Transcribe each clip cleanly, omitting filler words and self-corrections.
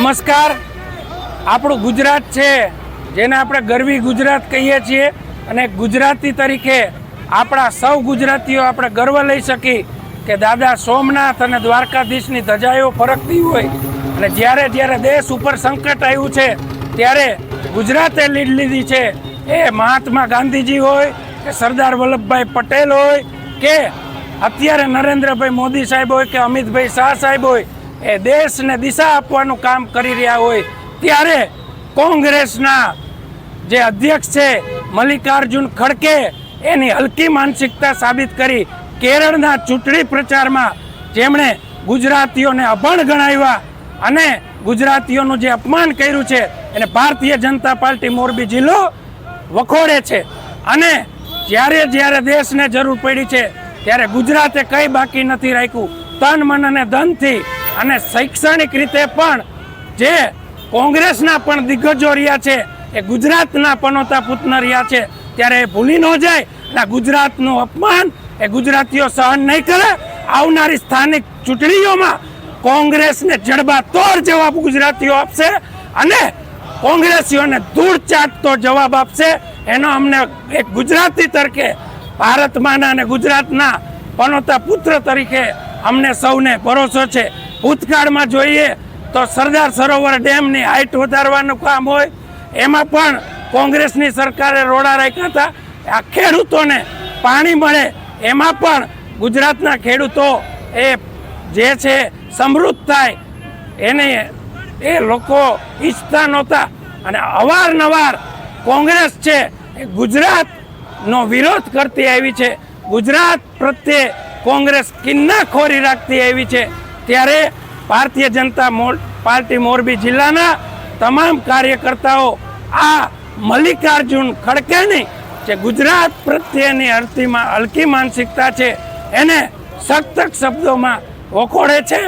નમસ્કાર. આપણું ગુજરાત છે જેને આપણે ગરવી ગુજરાત કહીએ છીએ અને ગુજરાતી તરીકે આપણા સૌ ગુજરાતીઓ આપણે ગર્વ લઈ શકી કે દાદા સોમનાથ અને દ્વારકાધીશની ધજાઓ ફરકતી હોય અને જ્યારે જ્યારે દેશ ઉપર સંકટ આવ્યું છે ત્યારે ગુજરાતે લીડ લીધી છે. એ મહાત્મા ગાંધીજી હોય કે સરદાર વલ્લભભાઈ પટેલ હોય કે અત્યારે નરેન્દ્રભાઈ મોદી સાહેબ હોય કે અમિતભાઈ શાહ સાહેબ હોય, એ દેશને દિશા આપવાનું કામ કરી રહ્યા હોય ત્યારે કોંગ્રેસના જે અધ્યક્ષ છે મલ્લિકાર્જુન ખડકે એની હલકી માનસિકતા સાબિત કરી કેરળના ચૂંટણી પ્રચારમાં જેમણે ગુજરાતીઓને અભણ ગણાવ્યા અને ગુજરાતીઓનું જે અપમાન કર્યું છે એને ભારતીય જનતા પાર્ટી મોરબી જિલ્લો વખોડે છે. અને જ્યારે જ્યારે દેશને જરૂર પડી છે ત્યારે ગુજરાતે કંઈ બાકી નથી રાખ્યું. તન મન અને ધનથી અને શૈક્ષણિક રીતે પણ જે કોંગ્રેસના પણ દિગ્ગજો રહ્યા છે એ ગુજરાતના પનોતા પૂતના રહ્યા છે ત્યારે એ ભૂલી ન જાય અને ગુજરાતનું અપમાન એ ગુજરાતીઓ સહન નહીં કરે. આવનારી સ્થાનિક ચૂંટણીઓમાં કોંગ્રેસને જડબાતોડ જવાબ ગુજરાતીઓ આપશે અને કોંગ્રેસીઓને ધૂળ ચાટતો જવાબ આપશે. એનો અમને એક ગુજરાતી તરીકે ભારતમાંના અને ગુજરાતના પનોતા પુત્ર તરીકે અમને સૌને ભરોસો છે. ભૂતકાળમાં જોઈએ તો સરદાર સરોવર ડેમની હાઇટ વધારવાનું કામ હોય એમાં પણ કોંગ્રેસની સરકારે રોડા રાખ્યા હતા. આ ખેડૂતોને પાણી મળે એમાં પણ ગુજરાતના ખેડૂતો એ જે છે સમૃદ્ધ થાય એને એ લોકો ઈચ્છતા નહોતા અને અવારનવાર કોંગ્રેસ છે એ ગુજરાતનો વિરોધ કરતી આવી છે. ગુજરાત પ્રત્યે કોંગ્રેસ કિન્નાખોરી રાખતી આવી છે. ત્યારે ભારતીય જનતા પાર્ટી મોરબી જિલ્લાના તમામ કાર્યકર્તાઓ આ મલ્લિકાર્જુન ખડકેની જે ગુજરાત પ્રત્યેની હલકી માનસિકતા છે એને સખત શબ્દોમાં વખોડે છે.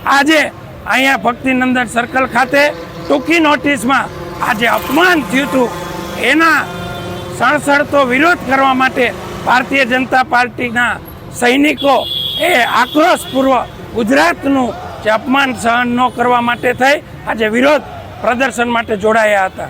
આજે અહીંયા ભક્તિનંદન સર્કલ ખાતે ટૂંકી નોટિસમાં આજે અપમાન થયું હતું એના સળસળતો વિરોધ કરવા માટે ભારતીય જનતા પાર્ટીના સૈનિકો એ આક્રોશપૂર્વક ગુજરાતનું જે અપમાન સહન ન કરવા માટે થઈ આજે વિરોધ પ્રદર્શન માટે જોડાયા હતા.